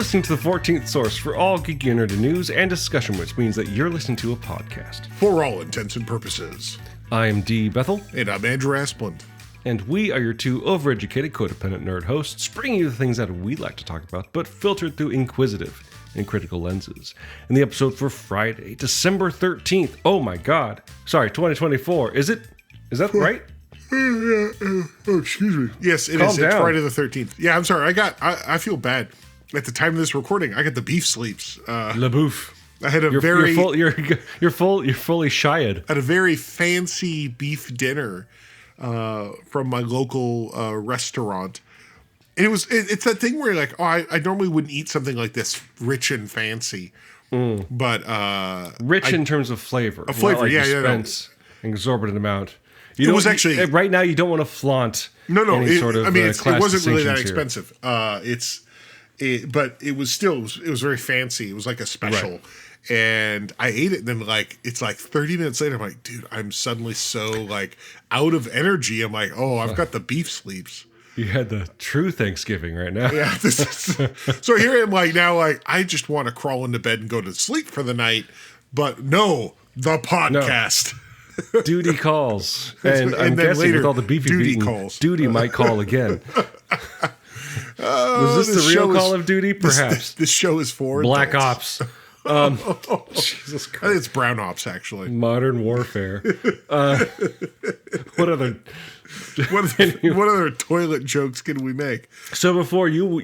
listening to the 14th source for all geeky and nerdy news and discussion, which means that you're listening to a podcast. For all intents and purposes. I am D. Bethel. And I'm Andrew Asplund. And we are your two overeducated, codependent nerd hosts, bringing you the things that we like to talk about, but filtered through inquisitive and critical lenses. In the episode for Friday, December 13th. Oh my God. Sorry, 2024. Is that right? Oh, excuse me. Yes, it is. It's Friday the 13th. Yeah, I'm sorry. I feel bad. At the time of this recording, I got the beef sleeps. Le bouffe. I had a you're fully shied. At a very fancy beef dinner from my local restaurant. And it's that thing where you're like, oh, I normally wouldn't eat something like this rich and fancy. But rich in terms of flavor. A flavor, like yeah. An exorbitant amount. It was actually right now. You don't want to flaunt. It class wasn't really that here. expensive. But it was very fancy. It was like a special, right. And I ate it. And then it's 30 minutes later. I'm like, dude, I'm suddenly so out of energy. I'm like, oh, I've got the beef sleeps. You had the true Thanksgiving right now. Yeah. So here I am I just want to crawl into bed and go to sleep for the night. But no, the podcast. No. Duty calls. And I'm guessing later, with all the beef you've eaten, duty might call again. Was this the real Call of Duty? Perhaps. This show is for Black adults. Ops. Jesus Christ. I think it's Brown Ops, actually. Modern Warfare. What other toilet jokes can we make? So before you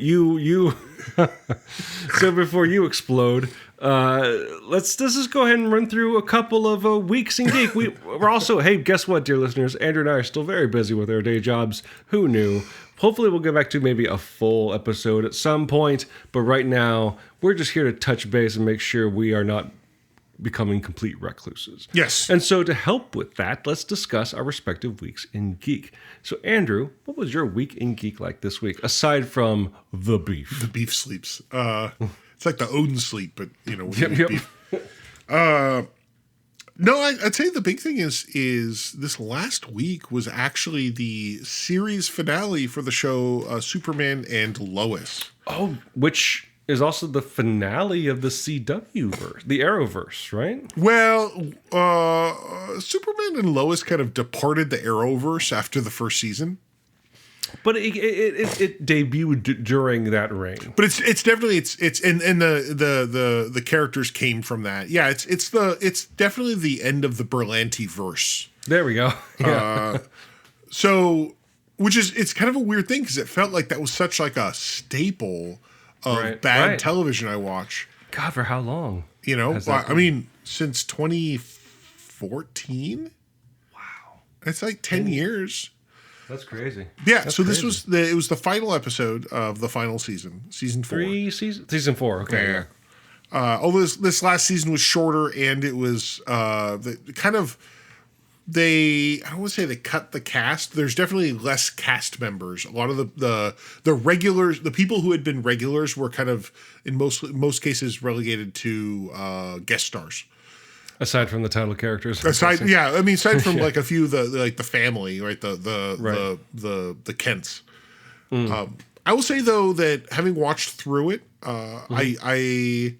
explode, let's just go ahead and run through a couple of weeks in geek. We're also, hey, guess what, dear listeners? Andrew and I are still very busy with our day jobs. Who knew? Hopefully we'll get back to maybe a full episode at some point, but right now we're just here to touch base and make sure we are not becoming complete recluses. Yes. And so to help with that, let's discuss our respective weeks in geek. So Andrew, what was your week in geek like this week, aside from the beef? The beef sleeps. It's like the Odin sleep, but Yep. beef. No, I'd say the big thing is this last week was actually the series finale for the show Superman and Lois. Oh, which is also the finale of the CW verse, the Arrowverse, right? Well, Superman and Lois kind of departed the Arrowverse after the first season. But it debuted during that reign. But it's definitely and the characters came from that. Yeah, it's definitely the end of the Berlanti verse. There we go. Yeah. It's kind of a weird thing because it felt like that was such a staple of bad television I watch. God, for how long? Since 2014. Wow, it's 10 yees. That's crazy. Yeah, that's crazy. It was the final episode of the final season 4. Season 4, okay. Yeah. Although this last season was shorter, and it was I don't want to say they cut the cast. There's definitely less cast members. A lot of the regulars, the people who had been regulars, were kind of in most cases relegated to guest stars. Aside from the title characters, aside from a few of the family, right? The Kents. I will say though that having watched through it, I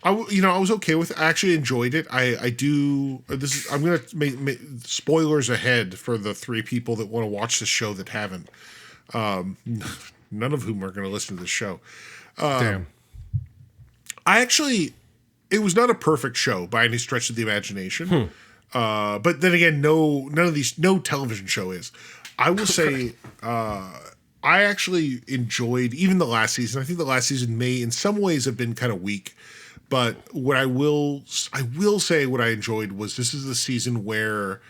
was okay with it. I actually enjoyed it. I'm going to make spoilers ahead for the 3 people that want to watch the show that haven't. None of whom are going to listen to the show. Damn. It was not a perfect show by any stretch of the imagination. But then again, no television show is. I will say, I actually enjoyed even the last season. I think the last season may in some ways have been kind of weak, but what I will say what I enjoyed was this is the season where,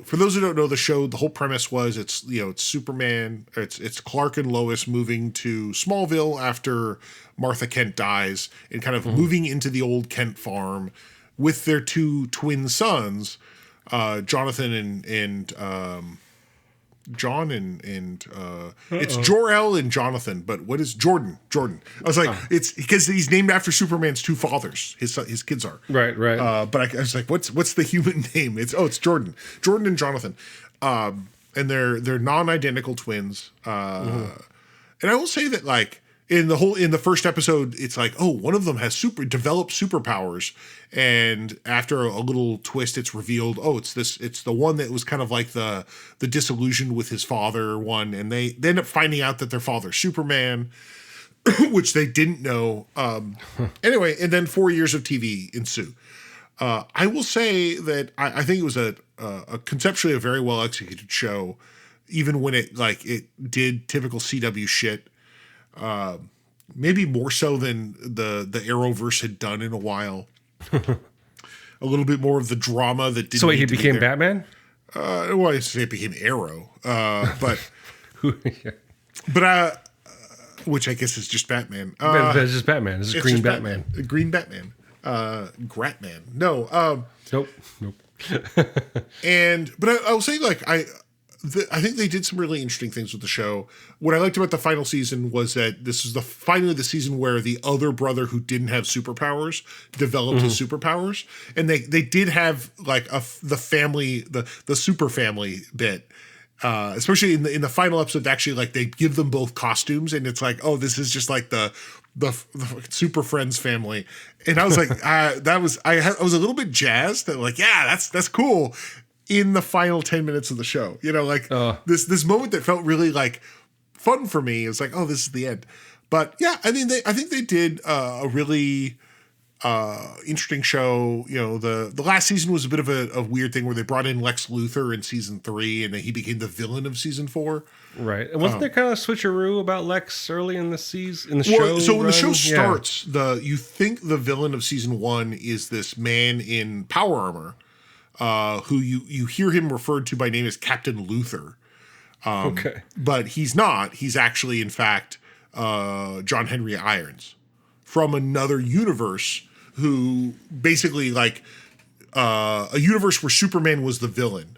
for those who don't know the show, the whole premise was it's Superman, it's Clark and Lois moving to Smallville after Martha Kent dies and kind of moving into the old Kent farm with their 2 twin sons, Jonathan and John and it's Jor-El and Jonathan, but what is Jordan? I was like, it's because he's named after Superman's 2 fathers. His kids are right. But I was like, what's the human name? It's Jordan and Jonathan, and they're non-identical twins. And I will say that in the first episode, it's like, oh, one of them has developed superpowers, and after a little twist, it's revealed, oh, it's the one that was kind of like the disillusioned with his father one, and they end up finding out that their father's Superman, which they didn't know. Anyway, and then 4 years of TV ensue. I will say that I think it was a conceptually a very well executed show, even when it did typical CW shit. Maybe more so than the Arrowverse had done in a while. A little bit more of the drama that didn't. So wait, he became Batman? Well, I say it became Arrow, but Yeah. which I guess is just Batman. It's just Batman. It's Green Batman. Green Batman. Gratman. No. Nope. But I will say, I think they did some really interesting things with the show. What I liked about the final season was that this was finally the season where the other brother who didn't have superpowers developed his superpowers, and they did have the family, the super family bit. Especially in the final episode, actually, they give them both costumes, and it's like, oh, this is just like the Super Friends family, and I was like, I was a little bit jazzed that yeah, that's cool. In the final 10 minutes of the show, this moment that felt really fun for me. It was like, oh, this is the end. But yeah, I think they did a really interesting show. The last season was a bit of a weird thing where they brought in Lex Luthor in season 3, and then he became the villain of season 4. Right. And wasn't there kind of a switcheroo about Lex early in the season, in the show? So when the show starts, you think the villain of season 1 is this man in power armor, who you hear him referred to by name as Captain Luthor. Okay. But he's not. He's actually, in fact, John Henry Irons from another universe, who basically a universe where Superman was the villain,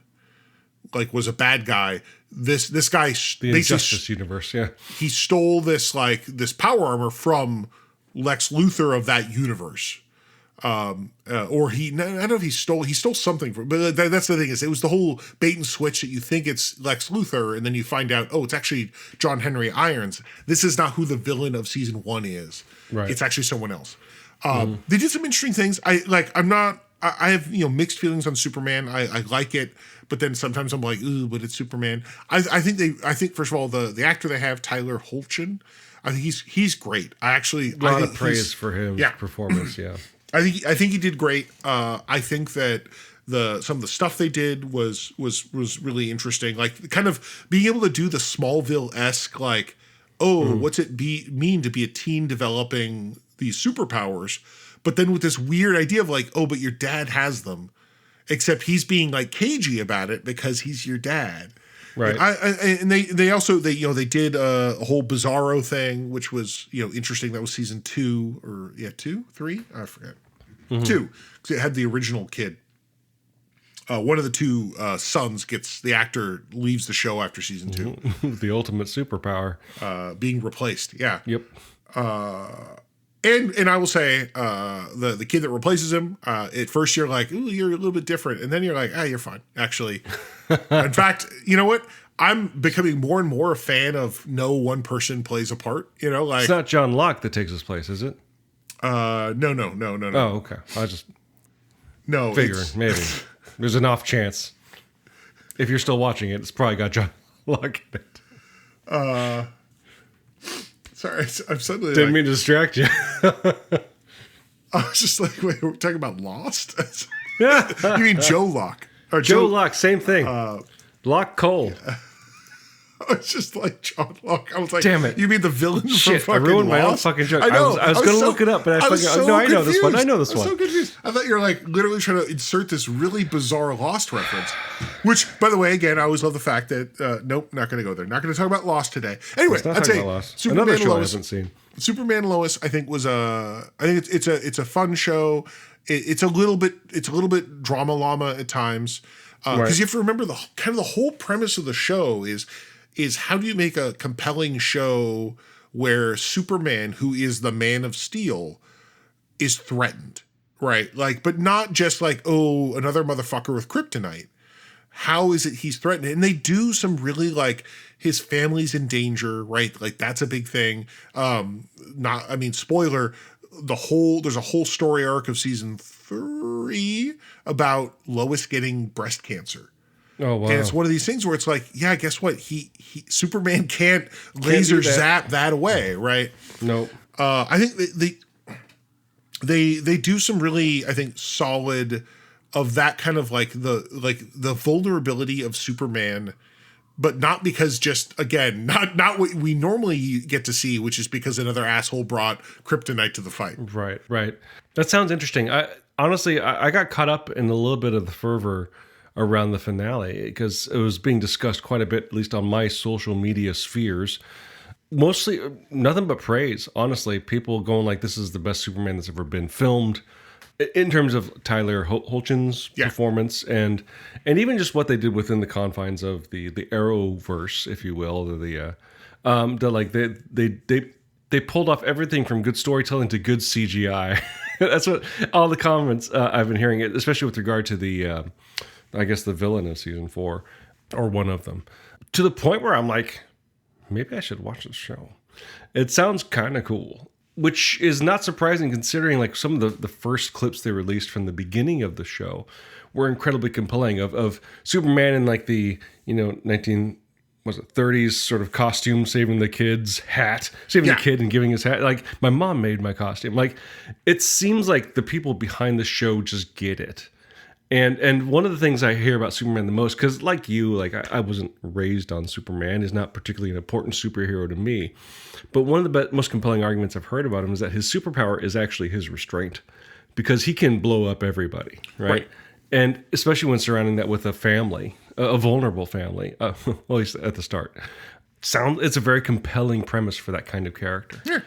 was a bad guy. This guy the Injustice universe, yeah. He stole this power armor from Lex Luthor of that universe. Or I don't know if he stole something from, but that's the thing, is it was the whole bait and switch that you think it's Lex Luthor, and then you find out, oh, it's actually John Henry Irons. This is not who the villain of season 1 is. Right. It's actually someone else. They did some interesting things. I have mixed feelings on Superman. I like it, but then sometimes I'm like, ooh, but it's Superman. I think first of all, the actor they have, Tyler Hoechlin, I think he's great. I actually a lot of praise for his performance. Yeah. I think he did great. I think that some of the stuff they did was really interesting. Kind of being able to do the Smallville-esque, what's it mean to be a teen developing these superpowers, but then with this weird idea of but your dad has them, except he's being cagey about it because he's your dad. Right. And they also did a whole Bizarro thing, which was interesting. That was season 2 or 2, 3, I forget. 2, because it had the original kid. One of the two sons the actor leaves the show after season 2. The ultimate superpower, being replaced. Yeah. Yep. And I will say, the kid that replaces him, at first you're like, ooh, you're a little bit different. And then you're like, you're fine, actually. In fact, you know what? I'm becoming more and more a fan of no one person plays a part. It's not John Locke that takes his place, is it? No. Oh, okay. I was just figuring maybe. There's an off chance. If you're still watching it, it's probably got John Locke in it. Sorry, I'm suddenly didn't mean to distract you. I was just like, wait, we're talking about Lost? You mean Joe Locke? Or Joe Locke, same thing. Locke Cole. Yeah. I was just like John Locke. I was like, damn it. You mean the villain Shit, from fucking I ruined Lost? my own fucking joke. I know. I was going to look it up, but I know this one. I know this one. I was so confused. I thought you were literally trying to insert this really bizarre Lost reference. Which, by the way, again, I always love the fact that, nope, not going to go there. Not going to talk about Lost today. Anyway, I'd say Another show I haven't seen. Superman and Lois, I think it's a fun show. It's a little bit drama llama at times. Because you have to remember the whole premise of the show is how do you make a compelling show where Superman, who is the Man of Steel, is threatened, right? But not just another motherfucker with kryptonite. how is it he's threatened? And they do some really like his family's in danger, right? Like that's a big thing. Spoiler, there's a whole story arc of season 3 about Lois getting breast cancer. Oh wow! And it's one of these things where it's like, yeah, guess what? Superman can't laser zap that away, right? Nope. I think they do some really, I think, solid of that kind of like the vulnerability of Superman, but not because just again not what we normally get to see, which is because another asshole brought kryptonite to the fight. Right. That sounds interesting. I got caught up in a little bit of the fervor around the finale because it was being discussed quite a bit, at least on my social media spheres. Mostly nothing but praise, honestly. People going like, this is the best Superman that's ever been filmed in terms of Tyler Hoechling's performance and even just what they did within the confines of the Arrowverse, if you will. They pulled off everything from good storytelling to good CGI. That's what all the comments I've been hearing, especially with regard to the villain of season 4 or one of them, to the point where I'm like, maybe I should watch this show. It sounds kind of cool, which is not surprising considering like some of the first clips they released from the beginning of the show were incredibly compelling of Superman in like the 30s sort of costume, saving the kid and giving his hat. Like my mom made my costume. Like it seems like the people behind the show just get it. And one of the things I hear about Superman the most, because like you, like I wasn't raised on Superman, is not particularly an important superhero to me. But one of the most compelling arguments I've heard about him is that his superpower is actually his restraint, because he can blow up everybody, right? And especially when surrounding that with a family, a vulnerable family, well, at least at the start. It's a very compelling premise for that kind of character. Yeah.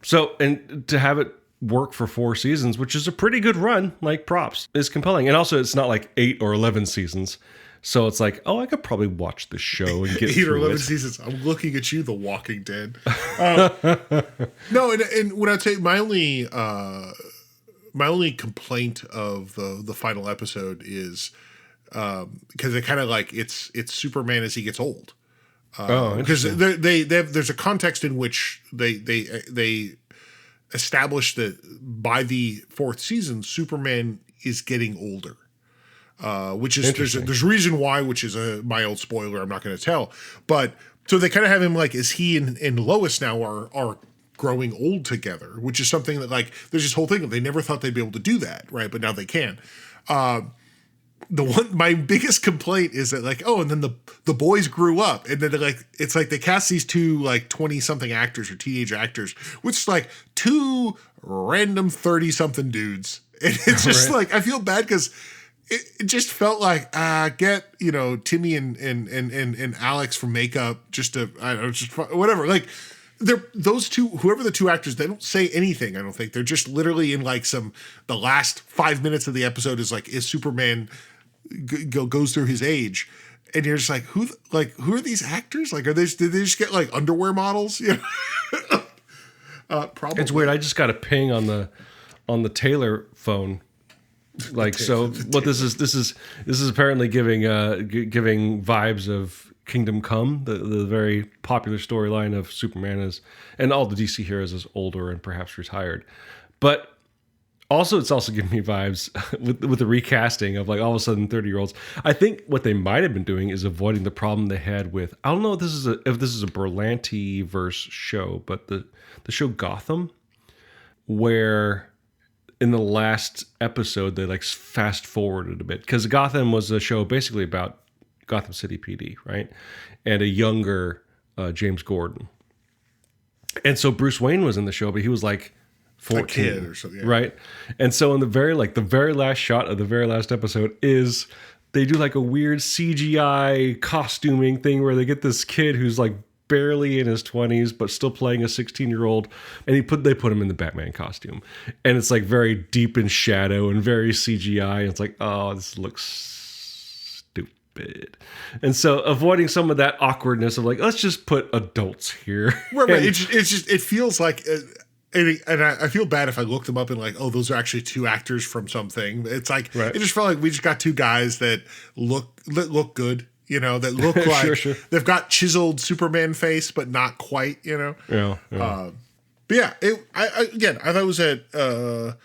So, and to have it work for 4 seasons, which is a pretty good run, like props, is compelling. And also it's not like 8 or 11 seasons. So it's like, I could probably watch this show and get 8 or 11 it. seasons. I'm looking at you, The Walking Dead. No, and when I'd say my only complaint of the final episode is because it kind of like it's Superman as he gets old. Because there's a context in which they establish that by the 4th season, Superman is getting older. Which is there's a reason why, which is a mild spoiler I'm not going to tell. But so they kind of have him like, as he and Lois now are growing old together, which is something that like there's this whole thing of they never thought they'd be able to do that, right? But now they can. My biggest complaint is that like, and then the boys grew up, and then it's like they cast these 2 like 20-something actors or teenage actors, which is like 2 random 30-something dudes, and it's just like I feel bad because it just felt like get Timmy and Alex from makeup just to I don't know, just whatever, like. Those 2, whoever the 2 actors, they don't say anything. I don't think they're just literally in like the last 5 minutes of the episode is Superman goes through his age, and you're just like, who are these actors? Like, did they just get like underwear models? Probably. It's weird. I just got a ping on the Taylor phone. Like, so what this is apparently giving vibes of Kingdom Come, the very popular storyline of Superman and all the DC heroes is older and perhaps retired. But also, it's also giving me vibes with the recasting of like all of a sudden 30-year-olds. I think what they might have been doing is avoiding the problem they had with, I don't know if this is a Berlanti-verse show, but the show Gotham, where in the last episode they like fast forwarded a bit, because Gotham was a show basically about Gotham City PD, right? And a younger James Gordon. And so Bruce Wayne was in the show, but he was like 14 a kid or something, yeah. Right? And so in the very last shot of the very last episode is they do like a weird CGI costuming thing where they get this kid who's like barely in his 20s but still playing a 16-year-old, and they put him in the Batman costume, and it's like very deep in shadow and very CGI, and it's like, oh, this looks stupid. And so avoiding some of that awkwardness of like, let's just put adults here. Right. It feels like And I feel bad if I looked them up and like, oh, those are actually two actors from something. It's like, It just felt like we just got two guys that look good, that look like Sure. they've got chiseled Superman face, but not quite, Yeah. But yeah, I thought it was a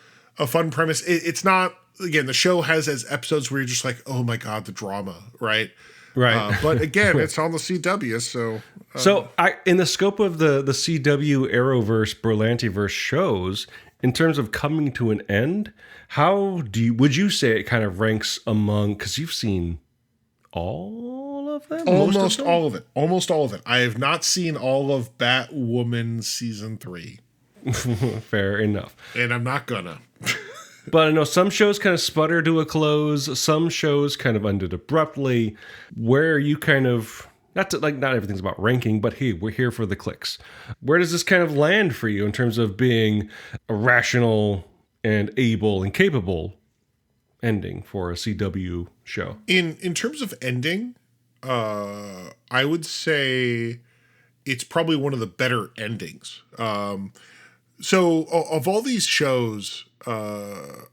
fun premise. It's not, again, the show has as episodes where you're just like, oh my God, the drama, right? Right. But again, it's on the CW, so. So, in the scope of the CW Arrowverse, Berlantiverse shows, in terms of coming to an end, would you say it kind of ranks among, because you've seen all of them? Almost all of it. I have not seen all of Batwoman season 3. Fair enough. And I'm not gonna. But I know some shows kind of sputter to a close. Some shows kind of ended abruptly. Where you kind of, not everything's about ranking, but hey, we're here for the clicks. Where does this kind of land for you in terms of being a rational and able and capable ending for a CW show? In terms of ending, I would say it's probably one of the better endings. So of all these shows, I'm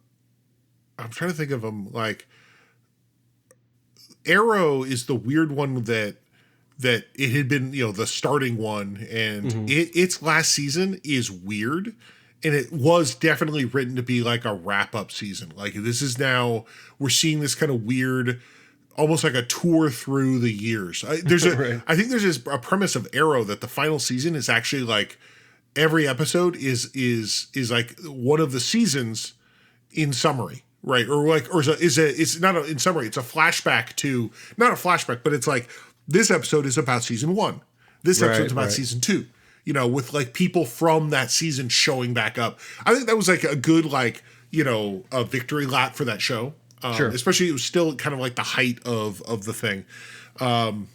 trying to think of them, like Arrow is the weird one that it had been, the starting one, and its last season is weird, and it was definitely written to be like a wrap-up season. Like, this is now, we're seeing this kind of weird, almost like a tour through the years. I think there's a premise of Arrow that the final season is actually like every episode is like one of the seasons in summary, right? It's not in summary. It's a flashback to, not a flashback, but it's like, this episode is about season 1. This episode's about season 2. With like people from that season showing back up. I think that was like a good, like, a victory lap for that show. Sure. Especially, it was still kind of like the height of the thing. I'm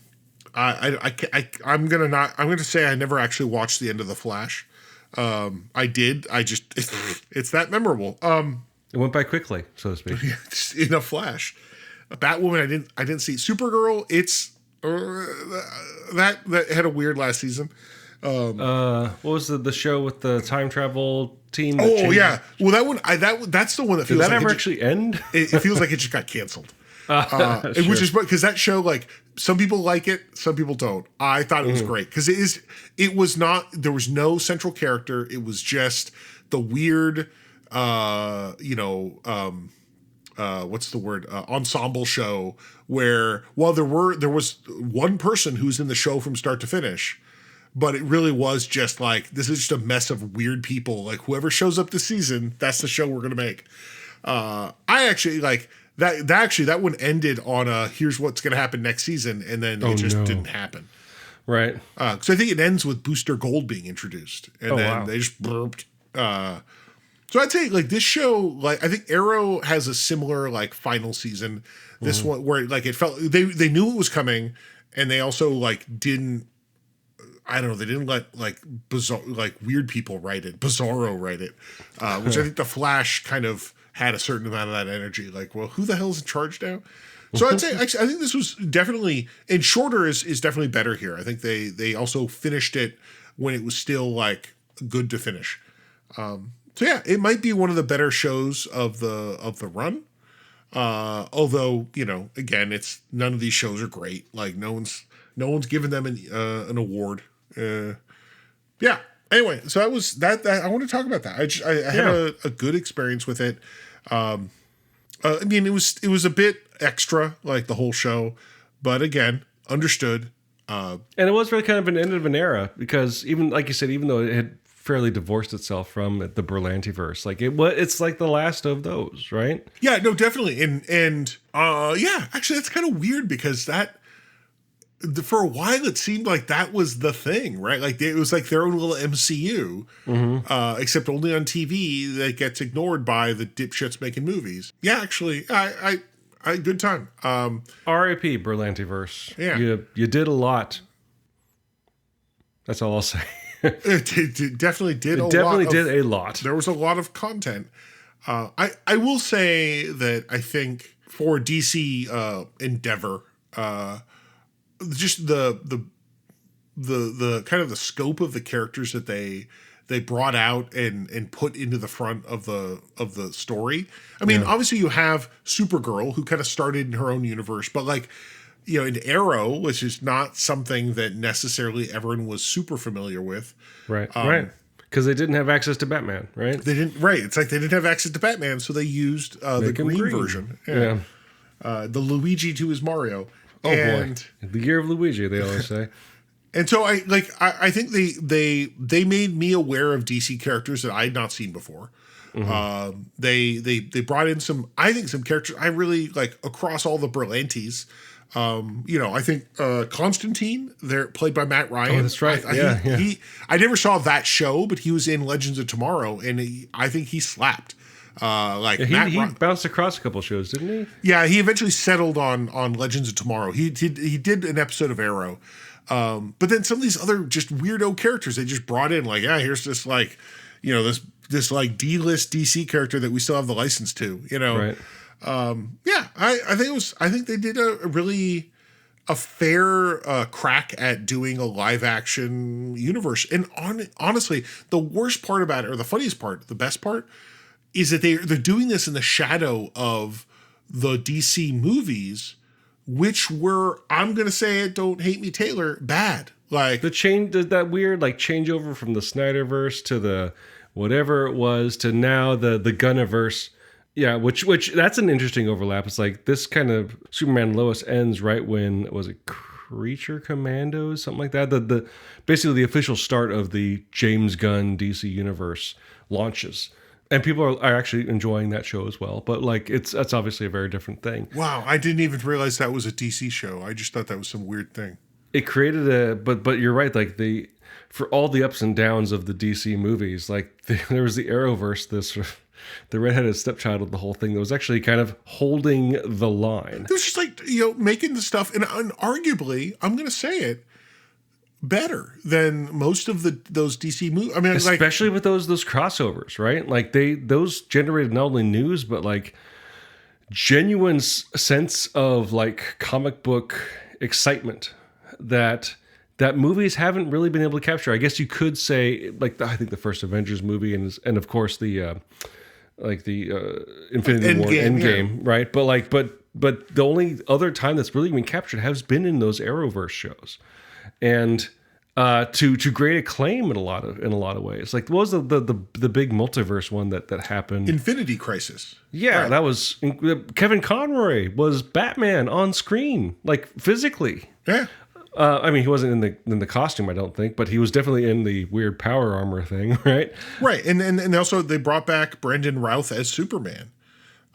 gonna say I never actually watched the end of The Flash. I did. It's that memorable. It went by quickly, so to speak. In a flash. Batwoman, I didn't see. Supergirl, it's that had a weird last season. What was the show with the time travel team? Yeah. Well, that one, that's the one that feels Did that like ever actually end? It feels like it just got canceled. Sure. Which is because that show, like, some people like it, some people don't. I thought it was great because it was not, there was no central character. It was just the weird, what's the word? Ensemble show where, while there was one person who's in the show from start to finish, but it really was just like, this is just a mess of weird people. Like, whoever shows up this season, that's the show we're going to make. I actually like that one ended on here's what's going to happen next season. And then it just didn't happen. Right. So I think it ends with Booster Gold being introduced, and then they just burped. So I'd say, like, this show, like, I think Arrow has a similar, like, final season. This one where, like, it felt they knew it was coming, and they also, like, didn't. I don't know. They didn't let, like, bizarre, like, weird people write it, Bizarro write it, which I think The Flash kind of had a certain amount of that energy. Like, well, who the hell's in charge now? So I'd say, actually, I think this was definitely, and shorter is definitely better here. I think they also finished it when it was still, like, good to finish. So yeah, it might be one of the better shows of the run. Although, again, it's none of these shows are great. Like, no one's given them an award. Yeah. Anyway, so that was that. I want to talk about that. I had a good experience with it. I mean, it was a bit extra, like the whole show, but again, understood. And it was really kind of an end of an era because, even like you said, even though it had fairly divorced itself from the Berlantiverse, like it's like the last of those, right? Yeah, no, definitely. And yeah, actually, that's kind of weird because for a while it seemed like that was the thing, right? Like, it was like their own little MCU, except only on TV that gets ignored by the dipshits making movies. Yeah, actually, I good time. R.I.P. Berlantiverse. Yeah, you did a lot. That's all I'll say. It definitely did a lot. There was a lot of content. I will say that I think for DC endeavor, just the kind of the scope of the characters that they brought out and put into the front of the story. I mean, obviously you have Supergirl, who kind of started in her own universe, but like, you know, in Arrow, which is not something that necessarily everyone was super familiar with. Right. Right. Because they didn't have access to Batman, right? They didn't. Right. It's like they didn't have access to Batman, so they used the green version. Yeah. The Luigi to his Mario. Oh boy, the year of Luigi, they always say. And so I think they made me aware of DC characters that I had not seen before. Mm-hmm. They brought in some characters I really like across all the Berlantes. You know, I think Constantine, they're played by Matt Ryan. Oh, that's right. I never saw that show, but he was in Legends of Tomorrow, and I think he slapped. He bounced across a couple shows, didn't he? Yeah, he eventually settled on Legends of Tomorrow. He did an episode of Arrow, but then some of these other just weirdo characters they just brought in. Like, here's this like, you know, this like D-list DC character that we still have the license to. You know, right. I think they did a fair crack at doing a live action universe. And honestly, the worst part about it, or the funniest part, the best part, is that they're doing this in the shadow of the DC movies, which were, I'm gonna say it, don't hate me, Taylor, bad. Like that weird like changeover from the Snyderverse to the whatever it was to now the Gunniverse. Yeah, which that's an interesting overlap. It's like this kind of Superman Lois ends right when, was it Creature Commandos, something like that. The basically the official start of the James Gunn DC universe launches. And people are actually enjoying that show as well. But like that's obviously a very different thing. Wow, I didn't even realize that was a DC show. I just thought that was some weird thing. It created but you're right, like for all the ups and downs of the DC movies, like there was the Arrowverse, the redheaded stepchild of the whole thing that was actually kind of holding the line. It was just like, you know, making the stuff, and arguably, I'm going to say it, better than most of those DC movies. I mean, especially with those crossovers, right? Like those generated not only news, but like genuine sense of like comic book excitement that movies haven't really been able to capture. I guess you could say, like I think the first Avengers movie and of course the Infinity War Endgame, right? But the only other time that's really been captured has been in those Arrowverse shows, and to great acclaim in a lot of ways. Like, what was the big multiverse one that happened? Infinity Crisis. Yeah, right. That was Kevin Conroy was Batman on screen, like physically. Yeah. I mean, he wasn't in the costume, I don't think, but he was definitely in the weird power armor thing, right? Right, and also they brought back Brendan Routh as Superman.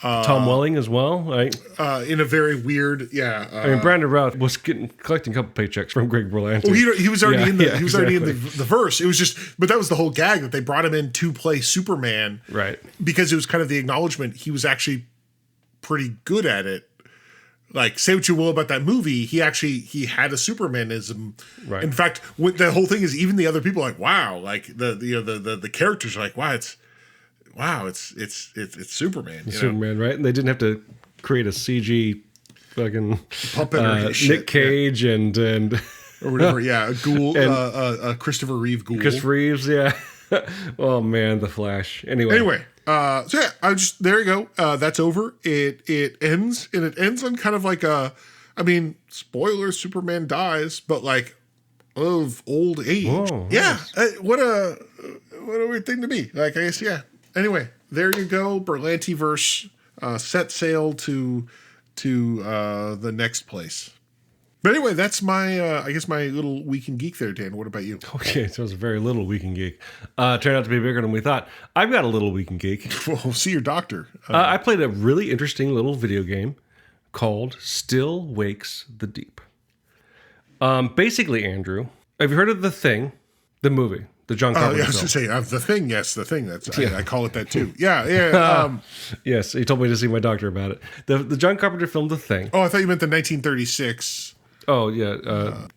Tom Welling as well, right? In a very weird, I mean, Brandon Routh was collecting a couple paychecks from Greg Berlanti. Well, he was already in the verse. It was just, but that was the whole gag, that they brought him in to play Superman, right? Because it was kind of the acknowledgement he was actually pretty good at it. Like, say what you will about that movie, he had a Supermanism. Right. In fact, what the whole thing is, even the other people are like, wow, like the characters are like, it's Superman. It's Superman, right? And they didn't have to create a CG fucking puppet Nick Cage and or whatever. Yeah, a ghoul, a Christopher Reeve ghoul. Chris Reeves, yeah. Oh man, The Flash. Anyway. So yeah, there you go. That's over. It ends, and it ends on kind of like spoiler, Superman dies, but like of old age. Whoa, yeah. Nice. What a weird thing to be. Like, I guess, yeah. Anyway, there you go. Berlantiverse, set sail to the next place. But anyway, that's my little Week in Geek there, Dan. What about you? Okay, so it was a very little Week in Geek. Turned out to be bigger than we thought. I've got a little Week in Geek. Well, see your doctor. I played a really interesting little video game called Still Wakes the Deep. Basically, Andrew, have you heard of The Thing, the movie? The John Carpenter I was going to say, The Thing, yes, The Thing. I call it that too. Yeah. Yes, he told me to see my doctor about it. The John Carpenter film, The Thing. Oh, I thought you meant the 1936... Oh, yeah.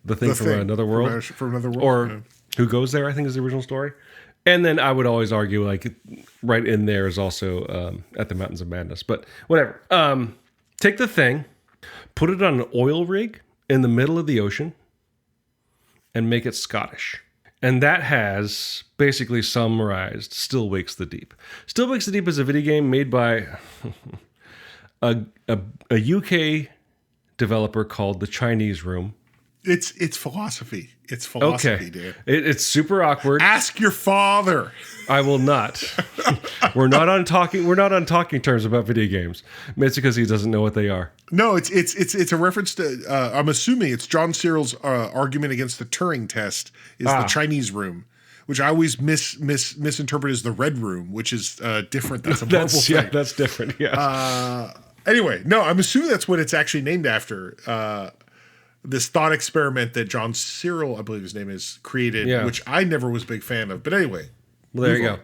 The Thing from Another World. From Another World. Or Who Goes There, I think is the original story. And then I would always argue, like, right in there is also At the Mountains of Madness. But whatever. Take The Thing, put it on an oil rig in the middle of the ocean, and make it Scottish. And that has basically summarized Still Wakes the Deep. Still Wakes the Deep is a video game made by a UK developer called The Chinese Room. It's philosophy. It's philosophy, Dan. It's super awkward. Ask your father. I will not. We're not on talking terms about video games. It's because he doesn't know what they are. No, it's a reference to. I'm assuming it's John Searle's argument against the Turing test is the Chinese Room, which I always misinterpret as the Red Room, which is different. That's a Marvel thing. Yeah, that's different. Yeah. Anyway, no, I'm assuming that's what it's actually named after. This thought experiment that John Searle, I believe his name is, created, which I never was a big fan of. But anyway. Well, there you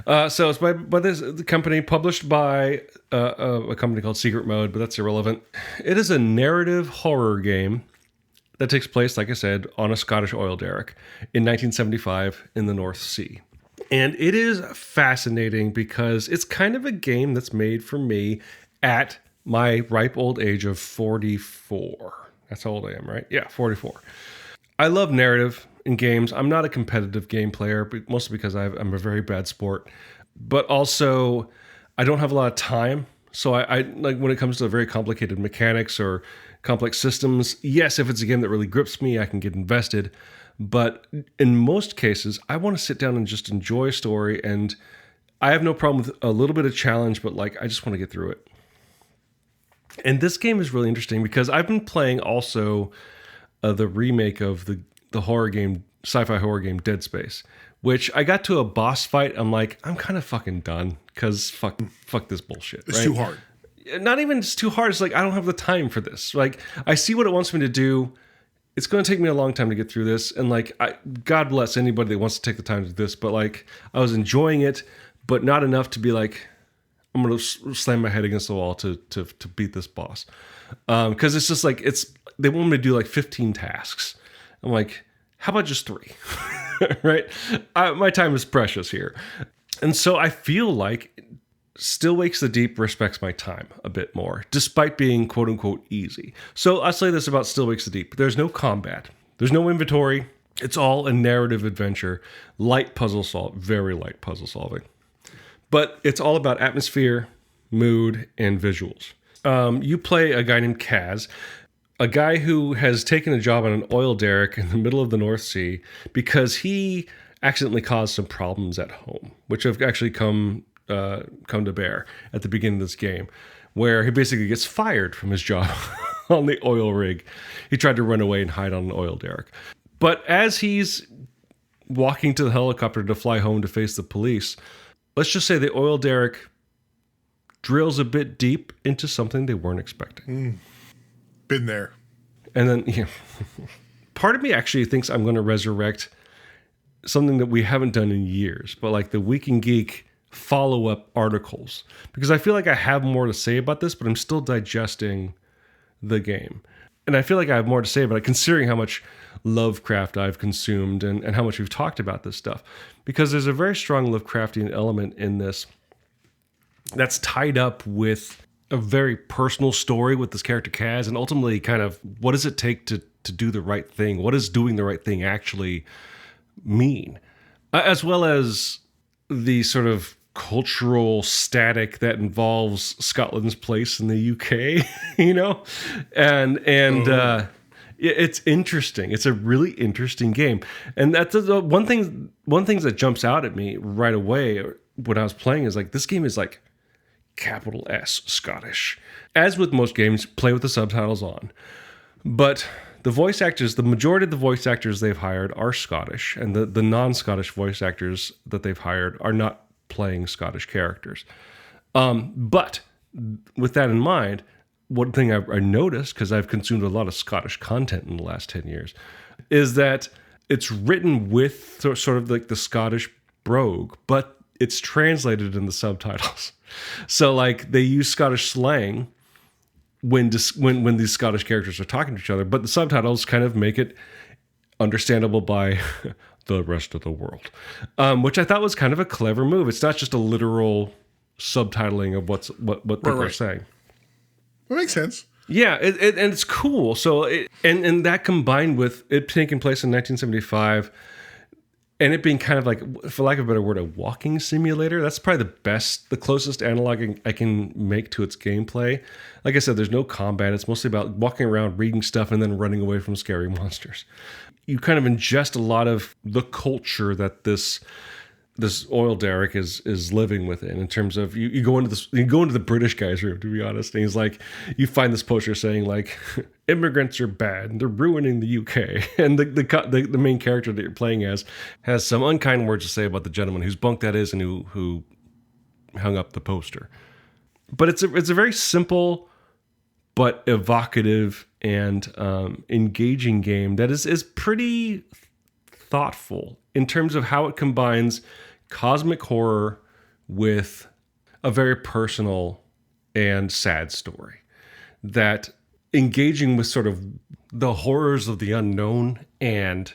go. So it's by the company, published by a company called Secret Mode, but that's irrelevant. It is a narrative horror game that takes place, like I said, on a Scottish oil derrick in 1975 in the North Sea. And it is fascinating because it's kind of a game that's made for me at my ripe old age of 44. That's how old I am, right? Yeah, 44. I love narrative in games. I'm not a competitive game player, but mostly because I'm a very bad sport. But also, I don't have a lot of time. So I like when it comes to very complicated mechanics or complex systems. Yes, if it's a game that really grips me, I can get invested. But in most cases, I want to sit down and just enjoy a story. And I have no problem with a little bit of challenge, but like I just want to get through it. And this game is really interesting because I've been playing also the remake of the horror game, sci-fi horror game Dead Space, which I got to a boss fight. I'm like, I'm kind of fucking done because fuck this bullshit. It's too hard. Not even it's too hard. It's like, I don't have the time for this. Like, I see what it wants me to do. It's going to take me a long time to get through this. And like, God bless anybody that wants to take the time to do this. But like, I was enjoying it, but not enough to be like, I'm going to slam my head against the wall to beat this boss. Because it's just like, they want me to do like 15 tasks. I'm like, how about just 3? Right? My time is precious here. And so I feel like Still Wakes the Deep respects my time a bit more, despite being quote unquote easy. So I'll say this about Still Wakes the Deep. There's no combat. There's no inventory. It's all a narrative adventure. Light puzzle very light puzzle solving. But it's all about atmosphere, mood, and visuals. You play a guy named Kaz, a guy who has taken a job on an oil derrick in the middle of the North Sea because he accidentally caused some problems at home, which have actually come to bear at the beginning of this game, where he basically gets fired from his job on the oil rig. He tried to run away and hide on an oil derrick. But as he's walking to the helicopter to fly home to face the police, let's just say the oil derrick drills a bit deep into something they weren't expecting. Been there. And then, part of me actually thinks I'm going to resurrect something that we haven't done in years, but like the Week in Geek follow-up articles, because I feel like I have more to say about this, but I'm still digesting the game. And I feel like I have more to say about it, considering how much Lovecraft I've consumed and how much we've talked about this stuff. Because there's a very strong Lovecraftian element in this that's tied up with a very personal story with this character Kaz, and ultimately kind of what does it take to do the right thing? What does doing the right thing actually mean? As well as the sort of cultural static that involves Scotland's place in the UK, and it's interesting. It's a really interesting game, and that's one thing that jumps out at me right away when I was playing is like, this game is like capital S Scottish. As with most games, play with the subtitles on, but the voice actors, the majority of the voice actors they've hired are Scottish, and the non-Scottish voice actors that they've hired are not playing Scottish characters. But with that in mind, one thing I noticed, because I've consumed a lot of Scottish content in the last 10 years, is that it's written with sort of like the Scottish brogue, but it's translated in the subtitles. So like they use Scottish slang when these Scottish characters are talking to each other, but the subtitles kind of make it understandable by the rest of the world, which I thought was kind of a clever move. It's not just a literal subtitling of what people are saying. That makes sense. Yeah, and it's cool. So and that combined with it taking place in 1975, And it being kind of like, for lack of a better word, a walking simulator. That's probably the closest analog I can make to its gameplay. Like I said, there's no combat. It's mostly about walking around, reading stuff, and then running away from scary monsters. You kind of ingest a lot of the culture that this oil derrick is living within, in terms of you go into the British guy's room, to be honest, and he's like, you find this poster saying like, immigrants are bad and they're ruining the UK, and the main character that you're playing as has some unkind words to say about the gentleman whose bunk that is and who hung up the poster. But it's a very simple but evocative and engaging game that is pretty thoughtful in terms of how it combines cosmic horror with a very personal and sad story, that engaging with sort of the horrors of the unknown and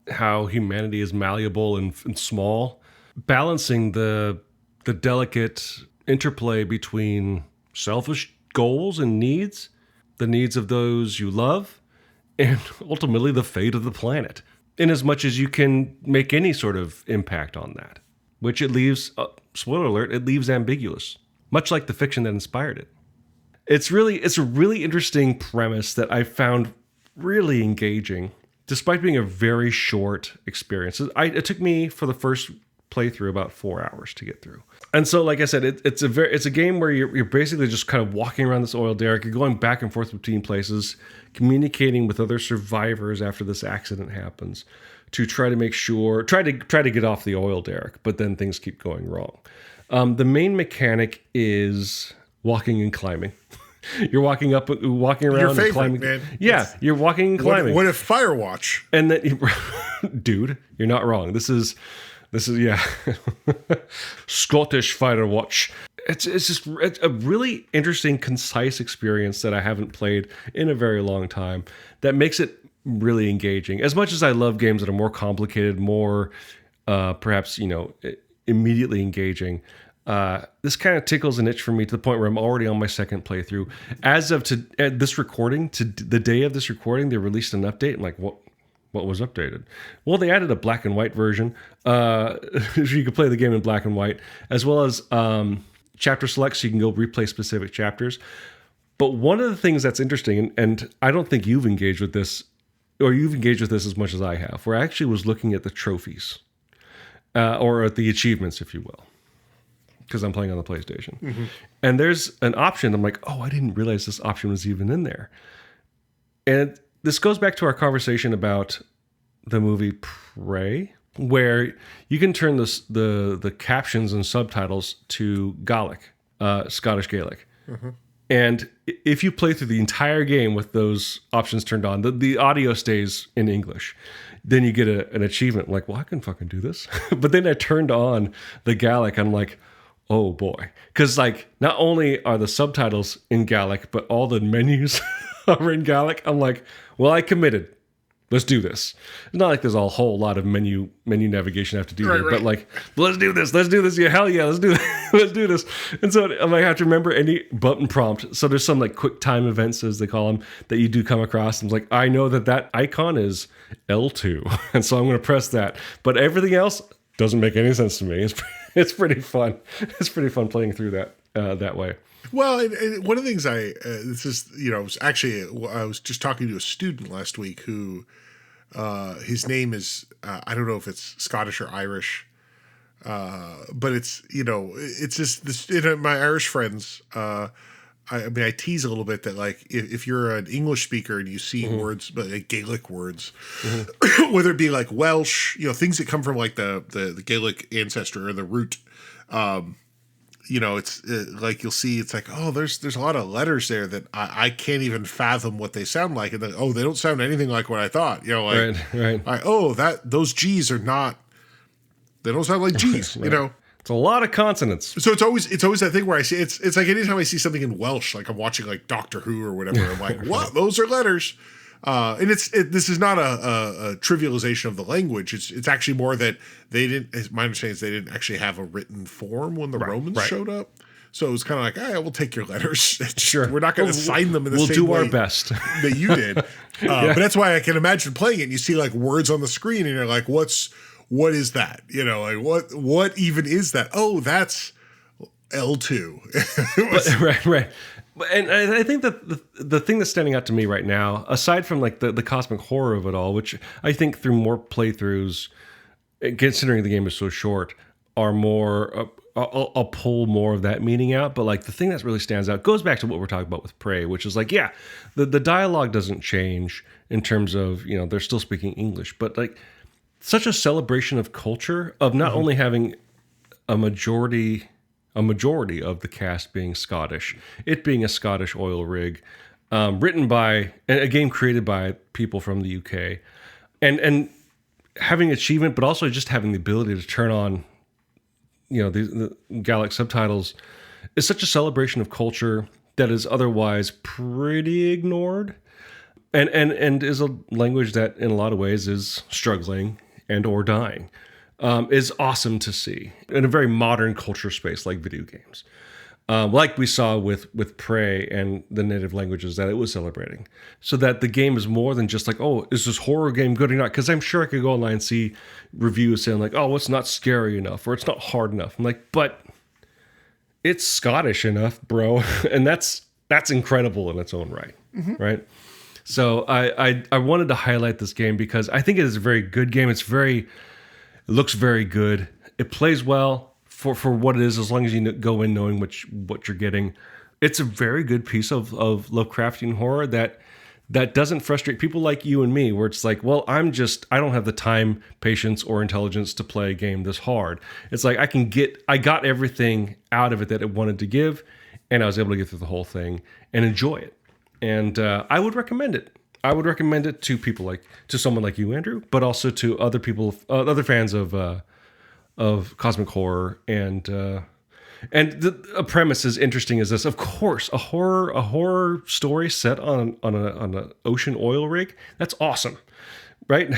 how humanity is malleable and small, balancing the delicate interplay between selfish goals and needs, the needs of those you love, and ultimately the fate of the planet, in as much as you can make any sort of impact on that, which it leaves, spoiler alert, it leaves ambiguous, much like the fiction that inspired it. It's a really interesting premise that I found really engaging, despite being a very short experience. It took me, for the first playthrough, about 4 hours to get through. And so, like I said, it's a game where you're basically just kind of walking around this oil derrick. You're going back and forth between places, communicating with other survivors after this accident happens, to try to make sure, try to get off the oil derrick, but then things keep going wrong. The main mechanic is walking and climbing. You're walking around and climbing. Man. Yeah, you're walking and climbing. What if Firewatch? And then, dude, you're not wrong. This is yeah, Scottish Firewatch. It's a really interesting, concise experience that I haven't played in a very long time, that makes it really engaging. As much as I love games that are more complicated, more perhaps, immediately engaging, this kind of tickles an itch for me, to the point where I'm already on my second playthrough. As of this recording, to the day of this recording, they released an update. I'm like, what was updated? Well, they added a black and white version. You can play the game in black and white, as well as chapter select, so you can go replay specific chapters. But one of the things that's interesting, and I don't think you've engaged with this as much as I have, where I actually was looking at the trophies, or at the achievements, if you will, because I'm playing on the PlayStation. Mm-hmm. And there's an option. I'm like, oh, I didn't realize this option was even in there. And this goes back to our conversation about the movie Prey, where you can turn the captions and subtitles to Gaelic, Scottish Gaelic. Mm-hmm. And if you play through the entire game with those options turned on, the audio stays in English. Then you get an achievement. I'm like, well, I can fucking do this. But then I turned on the Gaelic. I'm like, oh boy. Because like, not only are the subtitles in Gaelic, but all the menus are in Gaelic. I'm like, well, I committed. Let's do this. It's not like there's a whole lot of menu navigation I have to do here, but like, let's do this. Yeah, hell yeah, let's do this. Let's do this. And so I might have to remember any button prompt. So there's some like quick time events, as they call them, that you do come across. And it's like, I know that icon is L2. And so I'm going to press that. But everything else doesn't make any sense to me. It's pretty fun. It's pretty fun playing through that way. Well, and one of the things I was just talking to a student last week who, his name is, I don't know if it's Scottish or Irish, but it's just this, my Irish friends, I tease a little bit that like, if you're an English speaker and you see mm-hmm. words, but like Gaelic words, mm-hmm. whether it be like Welsh, things that come from like the Gaelic ancestor or the root, it's like you'll see, it's like, oh, there's a lot of letters there that I can't even fathom what they sound like, and then, oh, they don't sound anything like what I thought. Right. Those G's are not. They don't sound like G's. Right. It's a lot of consonants. So it's always that thing where I see it's like anytime I see something in Welsh, like I'm watching like Doctor Who or whatever, I'm like, what? Those are letters. And this is not a trivialization of the language. It's actually more that they didn't. My understanding is they didn't actually have a written form when the Romans showed up. So it was kind of like, we'll take your letters. Sure, we're not going to sign them in the same way. We'll do our best that you did. But that's why I can imagine playing it. And you see like words on the screen, and you're like, what's what is that? You know, like what even is that? Oh, that's L2. Right. And I think that the thing that's standing out to me right now, aside from like the cosmic horror of it all, which I think through more playthroughs, considering the game is so short, are more, I'll pull more of that meaning out. But like the thing that really stands out goes back to what we're talking about with Prey, which is like, yeah, the dialogue doesn't change in terms of, you know, they're still speaking English, but like such a celebration of culture, of not only having a majority of the cast being Scottish, it being a Scottish oil rig, written by a game created by people from the UK, and having achievement, but also just having the ability to turn on, you know, the Gaelic subtitles is such a celebration of culture that is otherwise pretty ignored, and is a language that in a lot of ways is struggling and or dying. Is awesome to see in a very modern culture space like video games. Like we saw with Prey and the native languages that it was celebrating. So that the game is more than just like, oh, is this horror game good or not? Because I'm sure I could go online and see reviews saying like, oh, it's not scary enough or it's not hard enough. I'm like, but it's Scottish enough, bro. And that's incredible in its own right, right? So I wanted to highlight this game because I think it is a very good game. It looks very good. It plays well for what it is, as long as you go in knowing what you're getting. It's a very good piece of Lovecraftian horror that doesn't frustrate people like you and me, where it's like, well, I don't have the time, patience, or intelligence to play a game this hard. It's like I got everything out of it that it wanted to give, and I was able to get through the whole thing and enjoy it. And I would recommend it. I would recommend it to someone like you, Andrew, but also to other people, other fans of cosmic horror, and a premise as interesting as this. Of course, a horror story set on an ocean oil rig. That's awesome, right?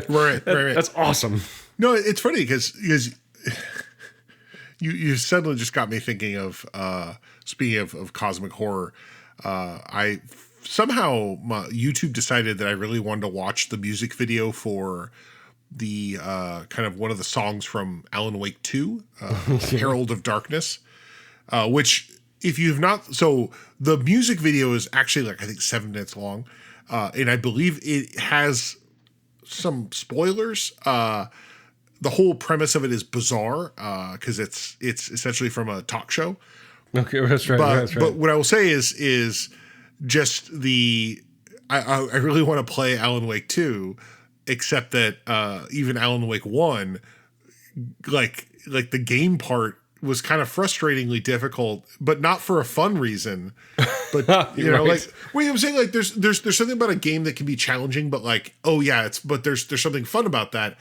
Right. That's awesome. No, it's funny because you suddenly just got me thinking of speaking of cosmic horror. I somehow YouTube decided that I really wanted to watch the music video for the kind of one of the songs from Alan Wake 2, Herald of Darkness, which if you've not, so the music video is actually like, I think 7 minutes long. And I believe it has some spoilers. The whole premise of it is bizarre because it's essentially from a talk show. Okay, that's right. But what I will say is just I really want to play Alan Wake 2, except that even Alan Wake 1, like the game part was kind of frustratingly difficult, but not for a fun reason. But you know, like I'm saying, like there's something about a game that can be challenging, but like, oh yeah, but there's something fun about that.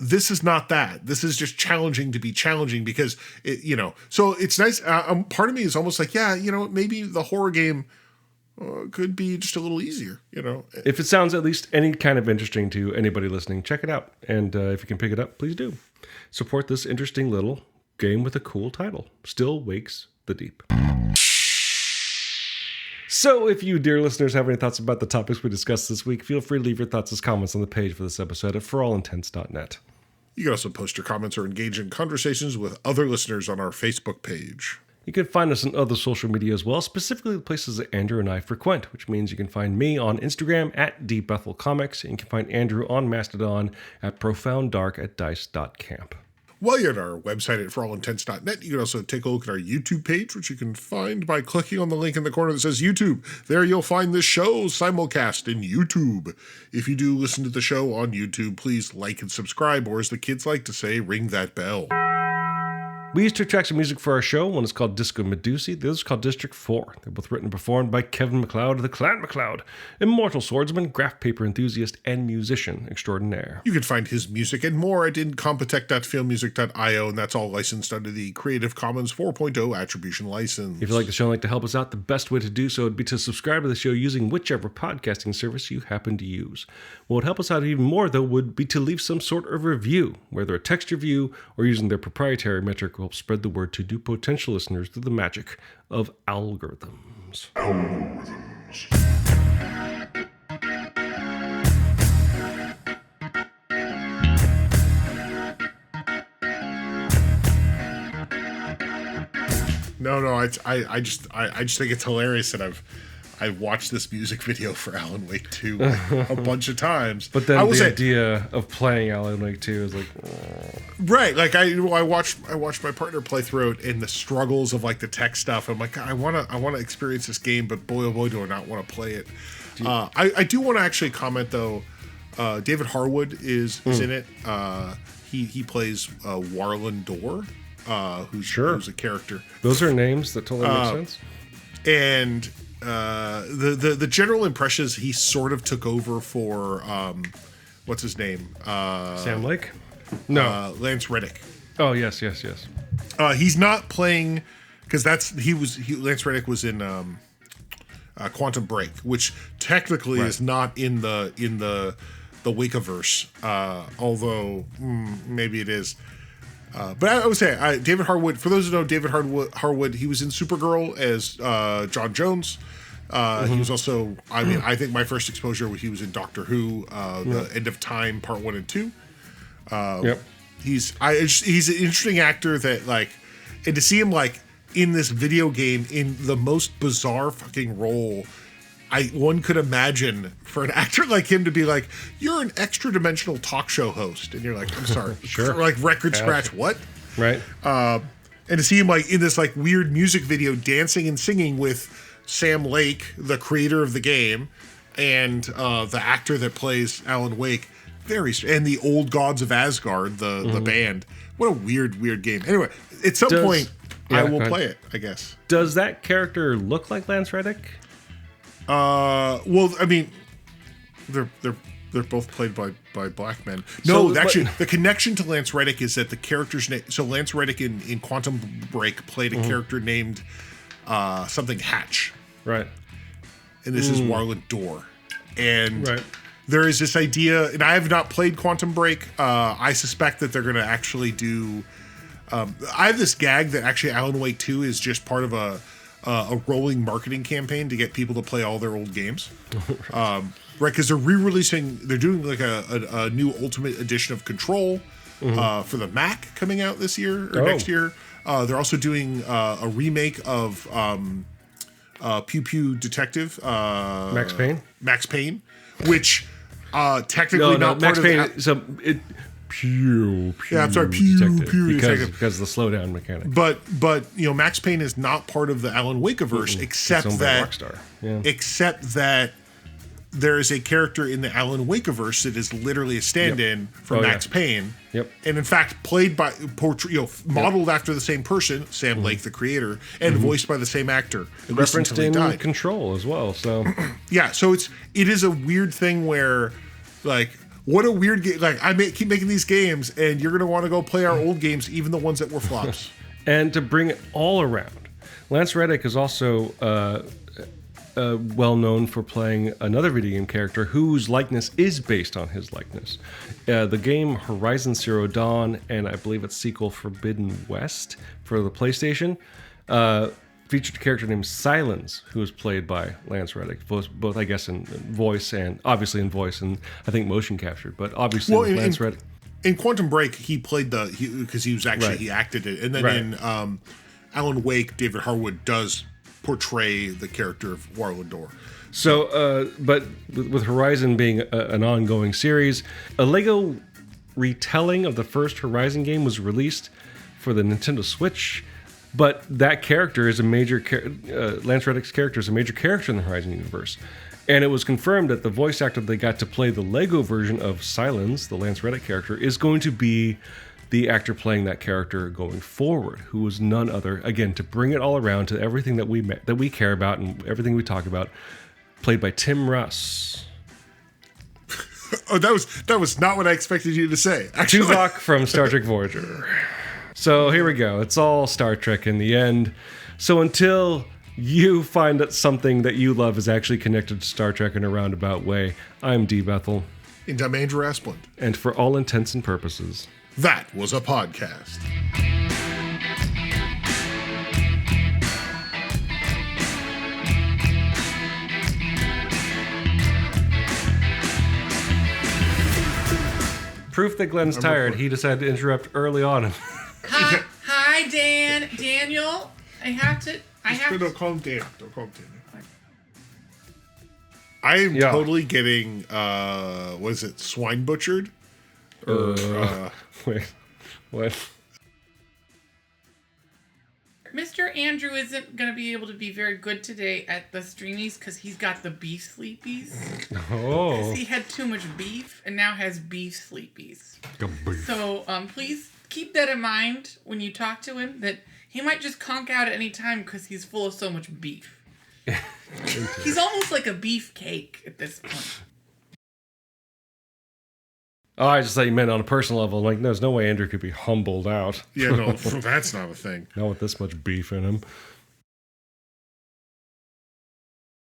This is not that. This is just challenging to be challenging because it, you know. So it's nice. Part of me is almost like, yeah, you know, maybe the horror game could be just a little easier, you know. If it sounds at least any kind of interesting to anybody listening, check it out. And if you can pick it up, please do. Support this interesting little game with a cool title. Still Wakes the Deep. So if you, dear listeners, have any thoughts about the topics we discussed this week, feel free to leave your thoughts as comments on the page for this episode at forallintents.net. You can also post your comments or engage in conversations with other listeners on our Facebook page. You can find us on other social media as well, specifically the places that Andrew and I frequent, which means you can find me on Instagram at dbethelcomics, and you can find Andrew on Mastodon at profounddark@dice.camp. While you're at our website at forallintents.net, you can also take a look at our YouTube page, which you can find by clicking on the link in the corner that says YouTube. There you'll find this show simulcast in YouTube. If you do listen to the show on YouTube, please like and subscribe, or as the kids like to say, ring that bell. We used 2 tracks of music for our show. One is called Disco Medusae, the other is called District 4. They're both written and performed by Kevin McLeod of the Clan McLeod, immortal swordsman, graph paper enthusiast, and musician extraordinaire. You can find his music and more at incompetech.filmmusic.io, and that's all licensed under the Creative Commons 4.0 Attribution License. If you like the show and like to help us out, the best way to do so would be to subscribe to the show using whichever podcasting service you happen to use. What would help us out even more, though, would be to leave some sort of review, whether a text review or using their proprietary metric will help spread the word to new potential listeners through the magic of algorithms. No. I just think it's hilarious that I've watched this music video for Alan Wake 2 a bunch of times. But then the idea of playing Alan Wake 2 is like, oh. Right? Like I watched my partner play through it and the struggles of like the tech stuff. I'm like, I wanna experience this game, but boy oh boy do I not want to play it. I do want to actually comment though. David Harwood is in it. He plays Warlin Door, who's a character. Those are names that totally make sense. And the general impression is he sort of took over for what's his name? Sam Lake? No, Lance Reddick. Oh yes. He's not playing because Lance Reddick was in Quantum Break, which technically is not in the Wakeaverse, although maybe it is. But I would say David Harwood. For those who know David Harwood, he was in Supergirl as John Jones. He was also, I think my first exposure he was in Doctor Who, the End of Time Part 1 and 2. He's an interesting actor that and to see him in this video game in the most bizarre fucking role. One could imagine for an actor like him to be like, you're an extra dimensional talk show host. And you're like, I'm sorry. Sure. Record scratch, what? Right. And to see him in this weird music video dancing and singing with Sam Lake, the creator of the game, and the actor that plays Alan Wake, and the Old Gods of Asgard, the band. What a weird game. Anyway, at some point, I will play it, I guess. Does that character look like Lance Reddick? Well, I mean, they're both played by black men. No, actually, the connection to Lance Reddick is that the character's name. So Lance Reddick in Quantum Break played a character named something Hatch, right? And this is Warlin Door, and there is this idea. And I have not played Quantum Break. I suspect that they're going to actually do. I have this gag that actually Alan Wake 2 is just part of a rolling marketing campaign to get people to play all their old games. Right, because they're doing a new Ultimate Edition of Control for the Mac coming out this year or next year. They're also doing a remake of Pew Pew Detective. Max Payne, which technically not Max part Payne. of the... Pew. Yeah, I'm sorry, Detective, Pew because of the slowdown mechanic. But Max Payne is not part of the Alan Wakeaverse, except that there is a character in the Alan Wakeaverse that is literally a stand-in for Max Payne. Yep. And in fact, played by modeled after the same person, Sam Lake, the creator, and voiced by the same actor. Referenced in Control as well. So yeah, so it is a weird thing where what a weird game. Keep making these games, and you're going to want to go play our old games, even the ones that were flops. And to bring it all around, Lance Reddick is also well known for playing another video game character whose likeness is based on his likeness. The game Horizon Zero Dawn, and I believe its sequel Forbidden West for the PlayStation, featured a character named Silence, who was played by Lance Reddick, both I guess in voice and obviously in voice and I think motion captured, but obviously Lance Reddick. In Quantum Break, he played because he was actually he acted it, and then in Alan Wake, David Harwood does portray the character of Warlin Door. So, but with Horizon being an ongoing series, a Lego retelling of the first Horizon game was released for the Nintendo Switch. But that character is a major Lance Reddick's character is a major character in the Horizon universe. And it was confirmed that the voice actor they got to play the Lego version of Silence, the Lance Reddick character, is going to be the actor playing that character going forward, who was none other, again, to bring it all around to everything that we care about and everything we talk about, played by Tim Russ. Oh, that was not what I expected you to say. Actually, Tuvok from Star Trek Voyager. So here we go. It's all Star Trek in the end. So until you find that something that you love is actually connected to Star Trek in a roundabout way, I'm D. Bethel. And I'm Andrew Asplund. And for all intents and purposes, that was a podcast. Proof that Glenn's tired. He decided to interrupt early on. Hi, Dan. Daniel. Don't call him Dan. Don't call him Dan. I am totally getting, what is it, swine butchered? Wait, what? Mr. Andrew isn't going to be able to be very good today at the streamies because he's got the beef sleepies. Oh. Because he had too much beef and now has beef sleepies. So please keep that in mind when you talk to him, that he might just conk out at any time because he's full of so much beef. He's almost like a beef cake at this point. Oh, I just thought you meant on a personal level. Like, there's no way Andrew could be humbled out. Yeah, no, that's not a thing. Not with this much beef in him.